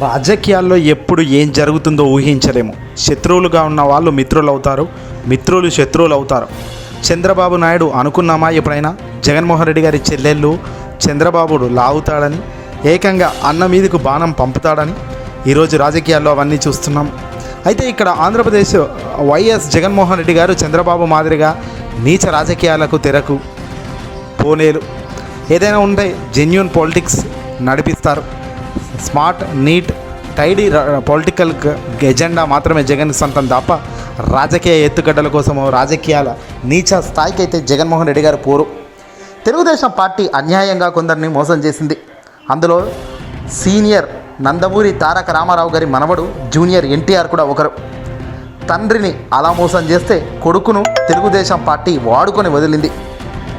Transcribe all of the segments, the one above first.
రాజకీయాల్లో ఎప్పుడు ఏం జరుగుతుందో ఊహించలేము. శత్రువులుగా ఉన్న వాళ్ళు మిత్రులు అవుతారు, మిత్రులు శత్రువులు అవుతారు. చంద్రబాబు నాయుడు అనుకున్నామా ఎప్పుడైనా జగన్మోహన్ రెడ్డి గారి చెల్లెళ్ళు చంద్రబాబుడు లాగుతాడని, ఏకంగా అన్న మీదకు బాణం పంపుతాడని? ఈరోజు రాజకీయాల్లో అవన్నీ చూస్తున్నాం. అయితే ఇక్కడ ఆంధ్రప్రదేశ్ వైఎస్ జగన్మోహన్ రెడ్డి గారు చంద్రబాబు మాదిరిగా నీచ రాజకీయాలకు తెరకు పోనేలు. ఏదైనా ఉంటే జెన్యూన్ పాలిటిక్స్ నడిపిస్తారు. Smart, neat, tidy political agenda మాత్రమే జగన్ సొంతం తప్ప రాజకీయ ఎత్తుగడ్డల కోసమో రాజకీయాల నీచ స్థాయికి అయితే జగన్మోహన్ రెడ్డి గారు పోరు. తెలుగుదేశం పార్టీ అన్యాయంగా కొందరిని మోసం చేసింది. అందులో సీనియర్ నందమూరి తారక రామారావు గారి మనవడు జూనియర్ ఎన్టీఆర్ కూడా ఒకరు. తండ్రిని అలా మోసం చేస్తే కొడుకును తెలుగుదేశం పార్టీ వాడుకొని వదిలింది.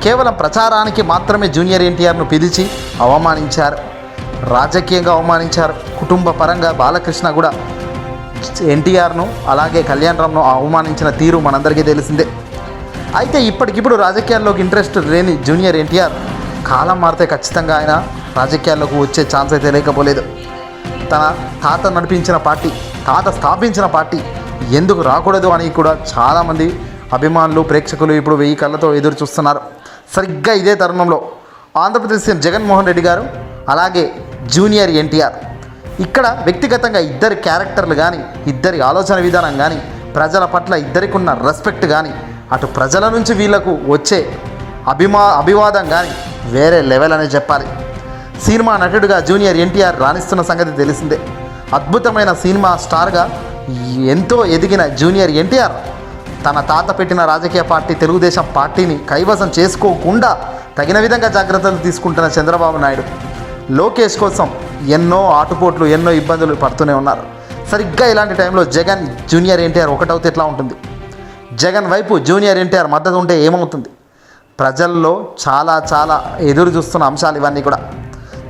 కేవలం ప్రచారానికి మాత్రమే జూనియర్ ఎన్టీఆర్ను పిలిచి అవమానించారు, రాజకీయంగా అవమానించారు. కుటుంబ పరంగా బాలకృష్ణ కూడా ఎన్టీఆర్ను అలాగే కళ్యాణరామ్ను అవమానించిన తీరు మనందరికీ తెలిసిందే. అయితే ఇప్పటికిప్పుడు రాజకీయాల్లోకి ఇంట్రెస్ట్ లేని జూనియర్ ఎన్టీఆర్ కాలం మారితే ఖచ్చితంగా ఆయన రాజకీయాల్లోకి వచ్చే ఛాన్స్ అయితే లేకపోలేదు. తన తాత నడిపించిన పార్టీ, తాత స్థాపించిన పార్టీ ఎందుకు రాకూడదు అని కూడా చాలామంది అభిమానులు, ప్రేక్షకులు ఇప్పుడు 1000 కళ్ళతో ఎదురు చూస్తున్నారు. సరిగ్గా ఇదే తరుణంలో ఆంధ్రప్రదేశ్ సీఎం జగన్మోహన్ రెడ్డి గారు అలాగే జూనియర్ ఎన్టీఆర్ ఇక్కడ వ్యక్తిగతంగా ఇద్దరి క్యారెక్టర్లు కానీ, ఇద్దరి ఆలోచన విధానం కానీ, ప్రజల పట్ల ఇద్దరికి ఉన్న రెస్పెక్ట్ కానీ, అటు ప్రజల నుంచి వీళ్లకు వచ్చే అభివాదం కానీ వేరే లెవెల్ అనే చెప్పాలి. సినిమా నటుడిగా జూనియర్ ఎన్టీఆర్ రాణిస్తున్న సంగతి తెలిసిందే. అద్భుతమైన సినిమా స్టార్గా ఎంతో ఎదిగిన జూనియర్ ఎన్టీఆర్ తన తాత పెట్టిన రాజకీయ పార్టీ తెలుగుదేశం పార్టీని కైవసం చేసుకోకుండా తగిన విధంగా జాగ్రత్తలు తీసుకుంటున్న చంద్రబాబు నాయుడు లోకేష్ కోసం ఎన్నో ఆటుపోట్లు, ఎన్నో ఇబ్బందులు పడుతూనే ఉన్నారు. సరిగ్గా ఇలాంటి టైంలో జగన్ జూనియర్ ఎన్టీఆర్ ఒకటవుతే ఎట్లా ఉంటుంది? జగన్ వైపు జూనియర్ ఎన్టీఆర్ మద్దతు ఉంటే ఏమవుతుంది? ప్రజల్లో చాలా ఎదురు చూస్తున్న అంశాలు ఇవన్నీ కూడా.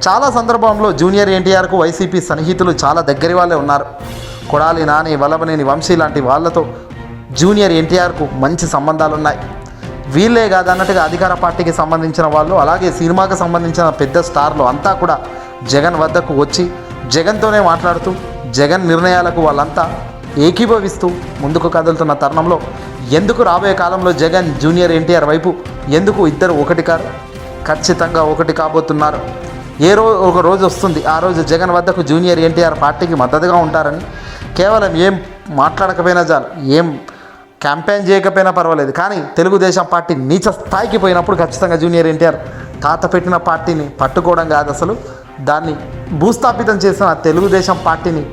చాలా సందర్భంలో జూనియర్ ఎన్టీఆర్కు వైసీపీ సన్నిహితులు చాలా దగ్గరి వాళ్ళే ఉన్నారు. కొడాలి నాని, వల్లభనేని వంశీ లాంటి వాళ్ళతో జూనియర్ ఎన్టీఆర్కు మంచి సంబంధాలు ఉన్నాయి. వీళ్ళే కాదన్నట్టుగా అధికార పార్టీకి సంబంధించిన వాళ్ళు, అలాగే సినిమాకి సంబంధించిన పెద్ద స్టార్లు అంతా కూడా జగన్ వద్దకు వచ్చి జగన్తోనే మాట్లాడుతూ జగన్ నిర్ణయాలకు వాళ్ళంతా ఏకీభవిస్తూ ముందుకు కదులుతున్న తరుణంలో ఎందుకు రాబోయే కాలంలో జగన్ జూనియర్ ఎన్టీఆర్ వైపు ఎందుకు ఇద్దరు ఒకటి కారు? ఖచ్చితంగా ఒకటి కాబోతున్నారు. ఒక రోజు వస్తుంది, ఆ రోజు జగన్ వద్దకు జూనియర్ ఎన్టీఆర్ పార్టీకి మద్దతుగా ఉంటారని. కేవలం ఏం మాట్లాడకపోయినా చాలు, ఏం క్యాంపెయిన్ చేయకపోయినా పర్వాలేదు, కానీ తెలుగుదేశం పార్టీ నీచ స్థాయికి పోయినప్పుడు ఖచ్చితంగా జూనియర్ ఎన్టీఆర్ తాత పెట్టిన పార్టీని పట్టుకోవడం కాదు, అసలు దాన్ని భూస్థాపితం చేసిన తెలుగుదేశం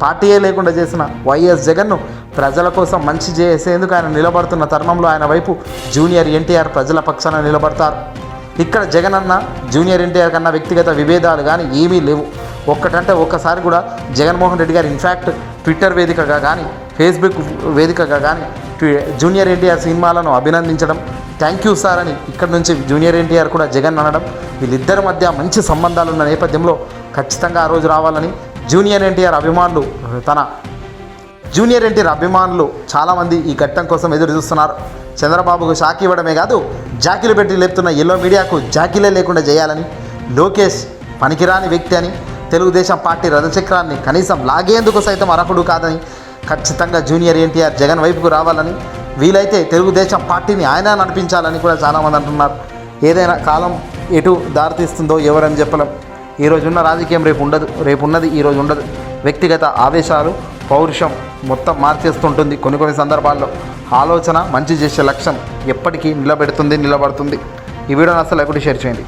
పార్టీయే లేకుండా చేసిన వైఎస్ జగన్ను ప్రజల కోసం మంచి చేసేందుకు ఆయన నిలబడుతున్న తరుణంలో ఆయన వైపు జూనియర్ ఎన్టీఆర్ ప్రజల పక్షాన నిలబడతారు. ఇక్కడ జగన్ అన్న జూనియర్ ఎన్టీఆర్ కన్నా వ్యక్తిగత విభేదాలు కానీ ఏమీ లేవు. ఒక్కటంటే ఒక్కసారి కూడా జగన్మోహన్ రెడ్డి గారు ఇన్ఫ్యాక్ట్ ట్విట్టర్ వేదికగా కానీ, ఫేస్బుక్ వేదికగా కానీ జూనియర్ ఎన్టీఆర్ సినిమాలను అభినందించడం, థ్యాంక్ యూ సార్ అని ఇక్కడ నుంచి జూనియర్ ఎన్టీఆర్ కూడా జగన్ అనడం, వీళ్ళిద్దరి మధ్య మంచి సంబంధాలు ఉన్న నేపథ్యంలో ఖచ్చితంగా ఆ రోజు రావాలని జూనియర్ ఎన్టీఆర్ అభిమానులు చాలామంది ఈ ఘట్టం కోసం ఎదురు చూస్తున్నారు. చంద్రబాబుకు షాక్ ఇవ్వడమే కాదు, జాకీలు పెట్టి లేపుతున్న ఎల్లో మీడియాకు జాకీలే లేకుండా చేయాలని, లోకేష్ పనికిరాని వ్యక్తి అని, తెలుగుదేశం పార్టీ రథచక్రాన్ని కనీసం లాగేందుకు సైతం అర్హుడు కాదని ఖచ్చితంగా జూనియర్ ఎన్టీఆర్ జగన్ వైపుకు రావాలని, వీలైతే తెలుగుదేశం పార్టీని ఆయన నడిపించాలని కూడా చాలామంది అంటున్నారు. ఏదైనా కాలం ఎటు దారితీస్తుందో ఎవరని చెప్పలేం. ఈరోజున్న రాజకీయం రేపున్నది ఈరోజు ఉండదు. వ్యక్తిగత ఆవేశాలు, పౌరుషం మొత్తం మార్చేస్తుంటుంది. కొన్ని సందర్భాల్లో ఆలోచన, మంచి చేసే లక్ష్యం ఎప్పటికీ నిలబడుతుంది. ఈ వీడియోని అసలు ఒకటి షేర్ చేయండి.